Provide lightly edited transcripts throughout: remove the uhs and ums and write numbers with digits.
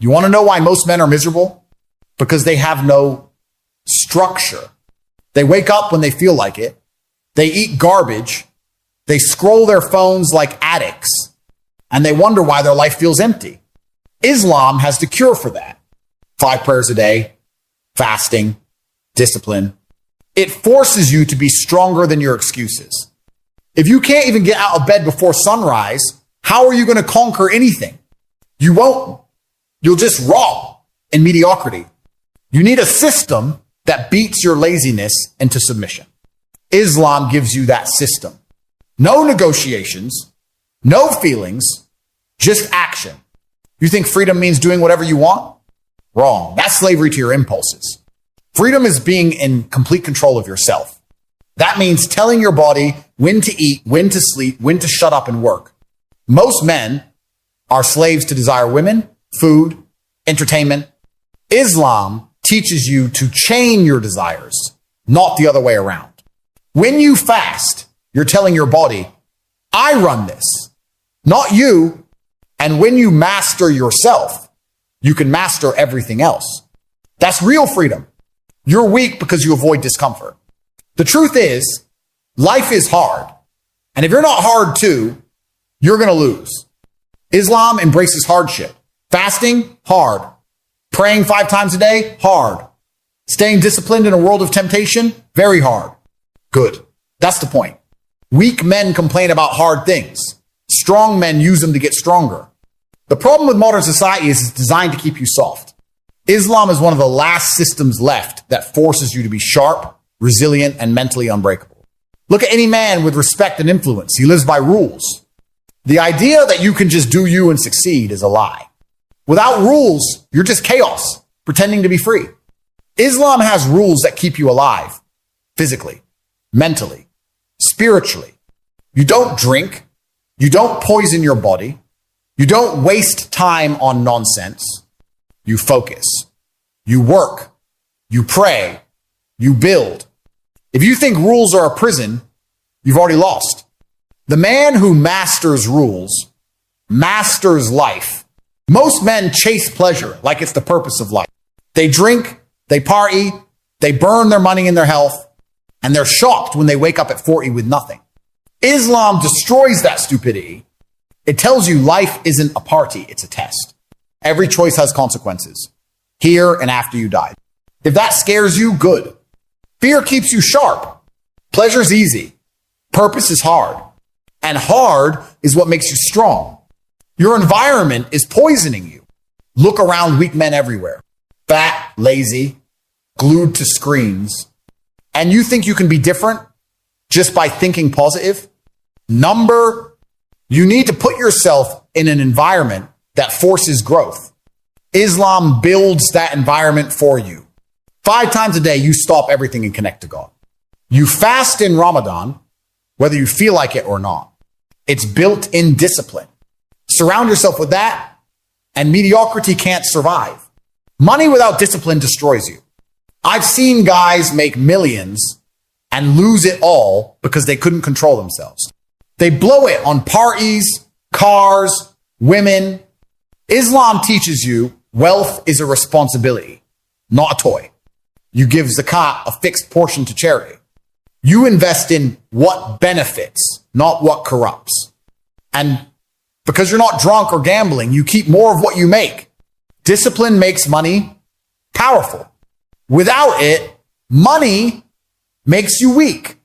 You want to know why most men are miserable? Because they have no structure. They wake up when they feel like it. They eat garbage. They scroll their phones like addicts. And they wonder why their life feels empty. Islam has the cure for that. 5 prayers a day, fasting, discipline. It forces you to be stronger than your excuses. If you can't even get out of bed before sunrise, how are you going to conquer anything? You won't. You'll just rot in mediocrity. You need a system that beats your laziness into submission. Islam gives you that system. No negotiations, no feelings, just action. You think freedom means doing whatever you want? Wrong. That's slavery to your impulses. Freedom is being in complete control of yourself. That means telling your body when to eat, when to sleep, when to shut up and work. Most men are slaves to desire women, food, entertainment. Islam teaches you to chain your desires, not the other way around. When you fast, you're telling your body, I run this, not you. And when you master yourself, you can master everything else. That's real freedom. You're weak because you avoid discomfort. The truth is, life is hard. And if you're not hard too, you're going to lose. Islam embraces hardship. Fasting, hard. Praying 5 times a day, hard. Staying disciplined in a world of temptation, very hard. Good. That's the point. Weak men complain about hard things. Strong men use them to get stronger. The problem with modern society is it's designed to keep you soft. Islam is one of the last systems left that forces you to be sharp, resilient, and mentally unbreakable. Look at any man with respect and influence. He lives by rules. The idea that you can just do you and succeed is a lie. Without rules, you're just chaos, pretending to be free. Islam has rules that keep you alive, physically, mentally, spiritually. You don't drink. You don't poison your body. You don't waste time on nonsense. You focus. You work. You pray. You build. If you think rules are a prison, you've already lost. The man who masters rules masters life. Most men chase pleasure like it's the purpose of life. They drink, they party, they burn their money and their health, and they're shocked when they wake up at 40 with nothing. Islam destroys that stupidity. It tells you life isn't a party, it's a test. Every choice has consequences, here and after you die. If that scares you, good. Fear keeps you sharp. Pleasure's easy. Purpose is hard. And hard is what makes you strong. Your environment is poisoning you. Look around weak men everywhere. Fat, lazy, glued to screens. And you think you can be different just by thinking positive? You need to put yourself in an environment that forces growth. Islam builds that environment for you. 5 times a day, you stop everything and connect to God. You fast in Ramadan, whether you feel like it or not. It's built-in discipline. Surround yourself with that, and mediocrity can't survive. Money without discipline destroys you. I've seen guys make millions and lose it all because they couldn't control themselves. They blow it on parties, cars, women. Islam teaches you wealth is a responsibility, not a toy. You give zakat, a fixed portion, to charity. You invest in what benefits, not what corrupts. And because you're not drunk or gambling, you keep more of what you make. Discipline makes money powerful. Without it, money makes you weak.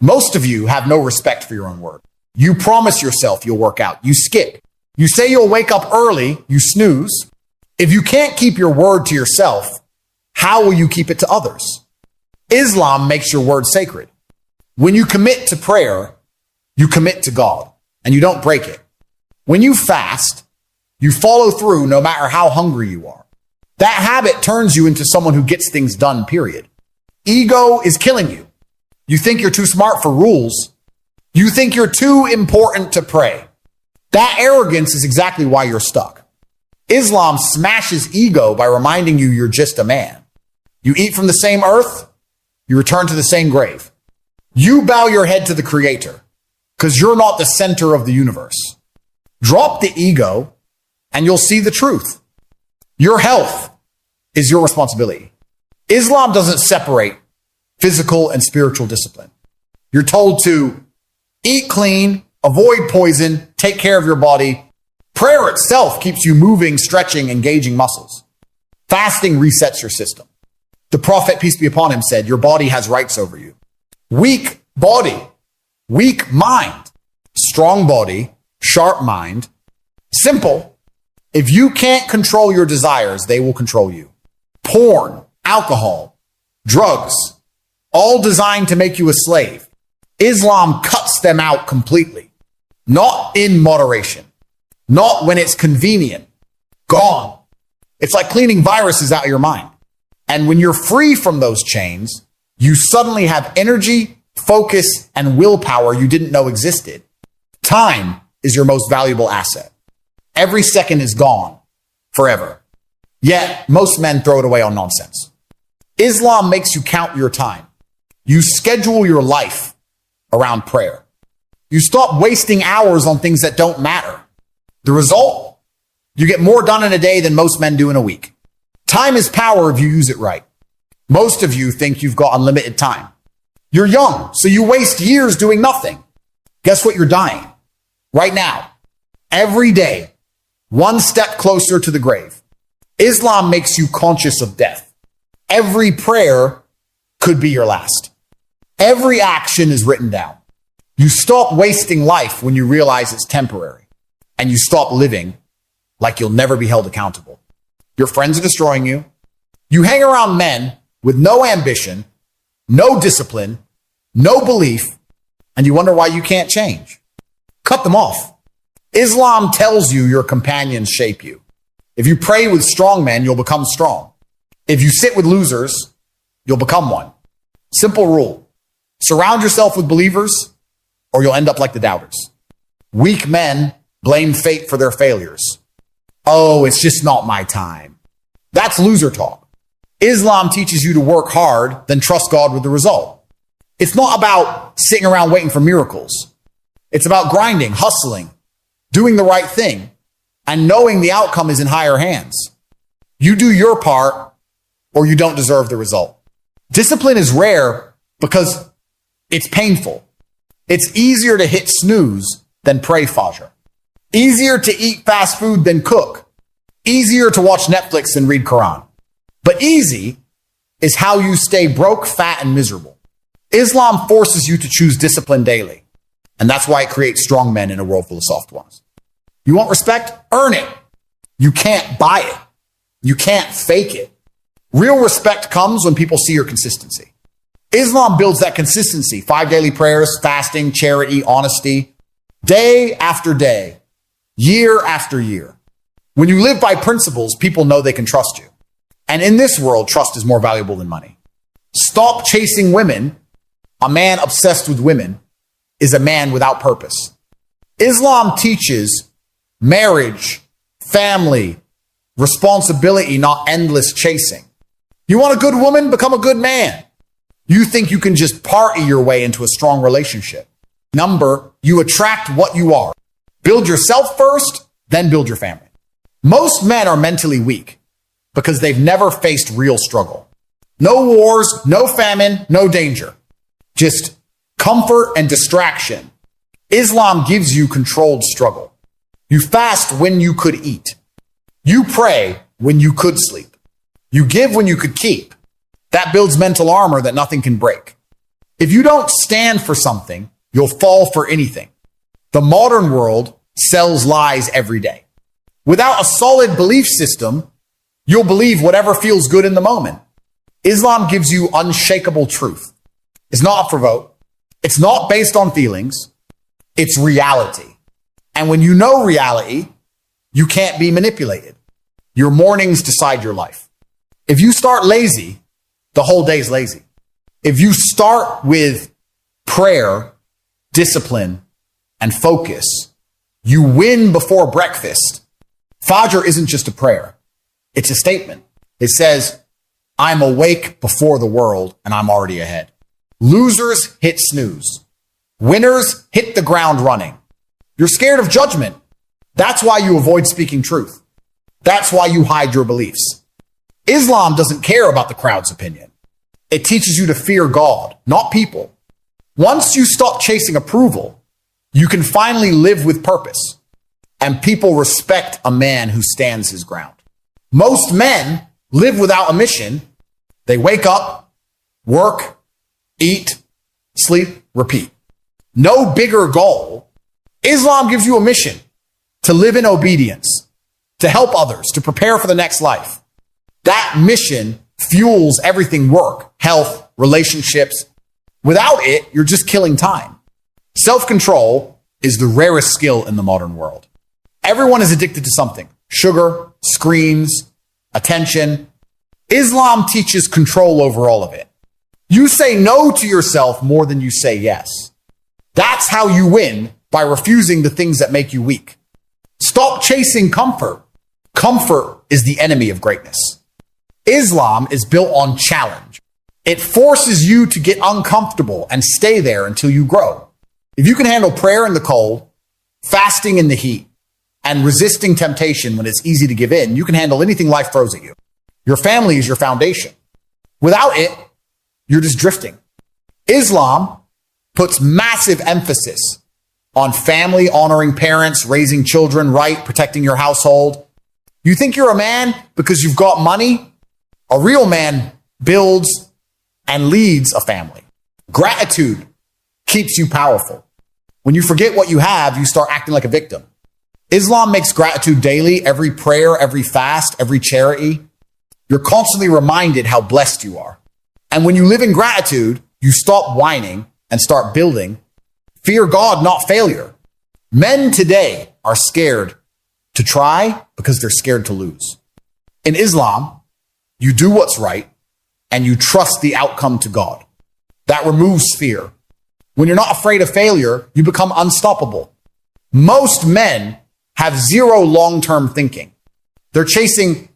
Most of you have no respect for your own word. You promise yourself you'll work out. You skip. You say you'll wake up early. You snooze. If you can't keep your word to yourself, how will you keep it to others? Islam makes your word sacred. When you commit to prayer, you commit to God, and you don't break it. When you fast, you follow through no matter how hungry you are. That habit turns you into someone who gets things done, period. Ego is killing you. You think you're too smart for rules. You think you're too important to pray. That arrogance is exactly why you're stuck. Islam smashes ego by reminding you you're just a man. You eat from the same earth, you return to the same grave. You bow your head to the Creator because you're not the center of the universe. Drop the ego and you'll see the truth. Your health is your responsibility. Islam doesn't separate physical and spiritual discipline. You're told to eat clean, avoid poison, take care of your body. Prayer itself keeps you moving, stretching, engaging muscles. Fasting resets your system. The Prophet, peace be upon him, said, your body has rights over you. Weak body, weak mind. Strong body, sharp mind. Simple. If you can't control your desires, they will control you. Porn, alcohol, drugs, all designed to make you a slave. Islam cuts them out completely. Not in moderation. Not when it's convenient. Gone. It's like cleaning viruses out of your mind. And when you're free from those chains, you suddenly have energy, focus, and willpower you didn't know existed. Time is your most valuable asset. Every second is gone forever. Yet most men throw it away on nonsense. Islam makes you count your time. You schedule your life around prayer. You stop wasting hours on things that don't matter. The result? You get more done in a day than most men do in a week. Time is power if you use it right. Most of you think you've got unlimited time. You're young, so you waste years doing nothing. Guess what? You're dying. Right now. Every day. One step closer to the grave. Islam makes you conscious of death. Every prayer could be your last. Every action is written down. You stop wasting life when you realize it's temporary. And you stop living like you'll never be held accountable. Your friends are destroying you. You hang around men with no ambition, no discipline, no belief, and you wonder why you can't change. Cut them off. Islam tells you your companions shape you. If you pray with strong men, you'll become strong. If you sit with losers, you'll become one. Simple rule. Surround yourself with believers, or you'll end up like the doubters. Weak men blame fate for their failures. Oh, it's just not my time. That's loser talk. Islam teaches you to work hard, then trust God with the result. It's not about sitting around waiting for miracles. It's about grinding, hustling, doing the right thing, and knowing the outcome is in higher hands. You do your part, or you don't deserve the result. Discipline is rare because it's painful. It's easier to hit snooze than pray Fajr. Easier to eat fast food than cook. Easier to watch Netflix than read Quran. But easy is how you stay broke, fat, and miserable. Islam forces you to choose discipline daily. And that's why it creates strong men in a world full of soft ones. You want respect? Earn it. You can't buy it. You can't fake it. Real respect comes when people see your consistency. Islam builds that consistency. 5 daily prayers, fasting, charity, honesty. Day after day. Year after year. When you live by principles, people know they can trust you. And in this world, trust is more valuable than money. Stop chasing women. A man obsessed with women is a man without purpose. Islam teaches marriage, family, responsibility, not endless chasing. You want a good woman? Become a good man. You think you can just party your way into a strong relationship. You attract what you are. Build yourself first, then build your family. Most men are mentally weak because they've never faced real struggle. No wars, no famine, no danger. Just comfort and distraction. Islam gives you controlled struggle. You fast when you could eat. You pray when you could sleep. You give when you could keep. That builds mental armor that nothing can break. If you don't stand for something, you'll fall for anything. The modern world sells lies every day. Without a solid belief system, you'll believe whatever feels good in the moment. Islam gives you unshakable truth. It's not up for vote. It's not based on feelings. It's reality. And when you know reality, you can't be manipulated. Your mornings decide your life. If you start lazy, the whole day's lazy. If you start with prayer, discipline, and focus, you win before breakfast. Fajr isn't just a prayer. It's a statement. It says, I'm awake before the world and I'm already ahead. Losers hit snooze. Winners hit the ground running. You're scared of judgment. That's why you avoid speaking truth. That's why you hide your beliefs. Islam doesn't care about the crowd's opinion. It teaches you to fear God, not people. Once you stop chasing approval, you can finally live with purpose, and people respect a man who stands his ground. Most men live without a mission. They wake up, work, eat, sleep, repeat. No bigger goal. Islam gives you a mission to live in obedience, to help others, to prepare for the next life. That mission fuels everything: work, health, relationships. Without it, you're just killing time. Self-control is the rarest skill in the modern world. Everyone is addicted to something: sugar, screens, attention. Islam teaches control over all of it. You say no to yourself more than you say yes. That's how you win, by refusing the things that make you weak. Stop chasing comfort. Comfort is the enemy of greatness. Islam is built on challenge. It forces you to get uncomfortable and stay there until you grow. If you can handle prayer in the cold, fasting in the heat, and resisting temptation when it's easy to give in, you can handle anything life throws at you. Your family is your foundation. Without it, you're just drifting. Islam puts massive emphasis on family, honoring parents, raising children right, protecting your household. You think you're a man because you've got money? A real man builds and leads a family. Gratitude keeps you powerful. When you forget what you have, you start acting like a victim. Islam makes gratitude daily, every prayer, every fast, every charity. You're constantly reminded how blessed you are. And when you live in gratitude, you stop whining and start building. Fear God, not failure. Men today are scared to try because they're scared to lose. In Islam, you do what's right and you trust the outcome to God. That removes fear. When you're not afraid of failure, you become unstoppable. Most men have zero long-term thinking. They're chasing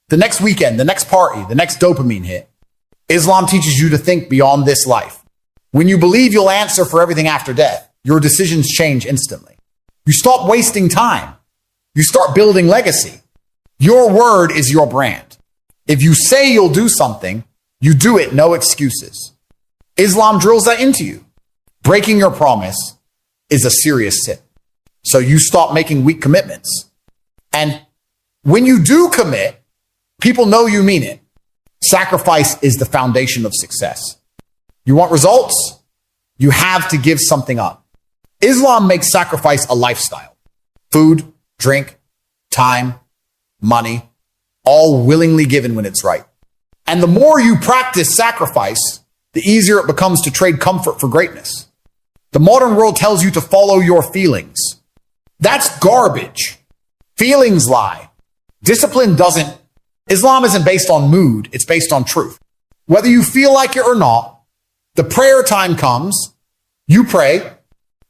the next weekend, the next party, the next dopamine hit. Islam teaches you to think beyond this life. When you believe you'll answer for everything after death, your decisions change instantly. You stop wasting time. You start building legacy. Your word is your brand. If you say you'll do something, you do it, no excuses. Islam drills that into you. Breaking your promise is a serious sin. So you stop making weak commitments. And when you do commit, people know you mean it. Sacrifice is the foundation of success. You want results? You have to give something up. Islam makes sacrifice a lifestyle. Food, drink, time, money, all willingly given when it's right. And the more you practice sacrifice, the easier it becomes to trade comfort for greatness. The modern world tells you to follow your feelings. That's garbage. Feelings lie. Discipline doesn't. Islam isn't based on mood. It's based on truth. Whether you feel like it or not, the prayer time comes, you pray.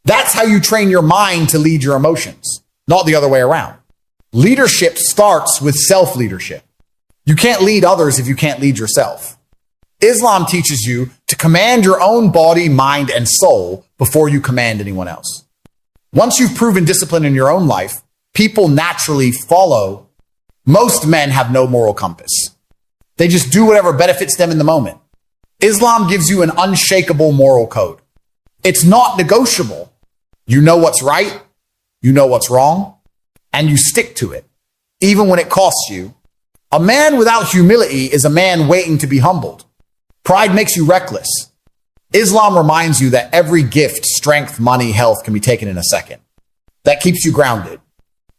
That's how you train your mind to lead your emotions, not the other way around. Leadership starts with self-leadership. You can't lead others if you can't lead yourself. Islam teaches you to command your own body, mind, and soul before you command anyone else. Once you've proven discipline in your own life, people naturally follow. Most men have no moral compass. They just do whatever benefits them in the moment. Islam gives you an unshakable moral code. It's not negotiable. You know what's right, you know what's wrong, and you stick to it, even when it costs you. A man without humility is a man waiting to be humbled. Pride makes you reckless. Islam reminds you that every gift, strength, money, health can be taken in a second. That keeps you grounded.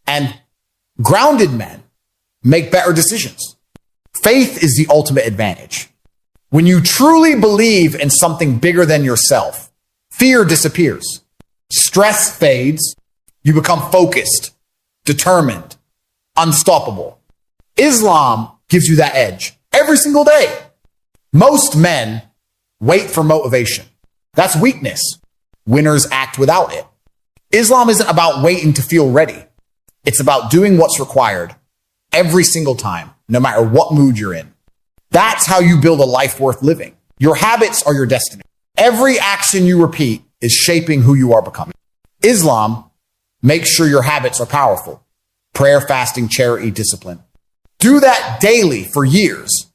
And grounded men make better decisions. Faith is the ultimate advantage. When you truly believe in something bigger than yourself, fear disappears. Stress fades. You become focused, determined, unstoppable. Islam gives you that edge every single day. Most men wait for motivation. That's weakness. Winners act without it. Islam isn't about waiting to feel ready. It's about doing what's required every single time, no matter what mood you're in. That's how you build a life worth living. Your habits are your destiny. Every action you repeat is shaping who you are becoming. Islam makes sure your habits are powerful. Prayer, fasting, charity, discipline. Do that daily for years,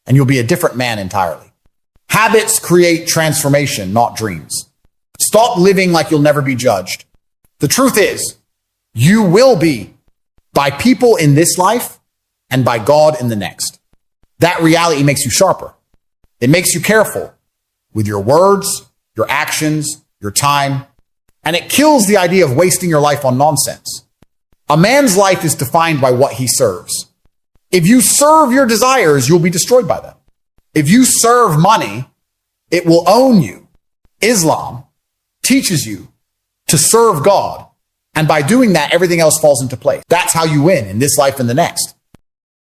and you'll be a different man entirely. Habits create transformation, not dreams. Stop living like you'll never be judged. The truth is, you will be by people in this life and by God in the next. That reality makes you sharper. It makes you careful with your words, your actions, your time, and it kills the idea of wasting your life on nonsense. A man's life is defined by what he serves. If you serve your desires, you'll be destroyed by them. If you serve money, it will own you. Islam teaches you to serve God. And by doing that, everything else falls into place. That's how you win in this life and the next.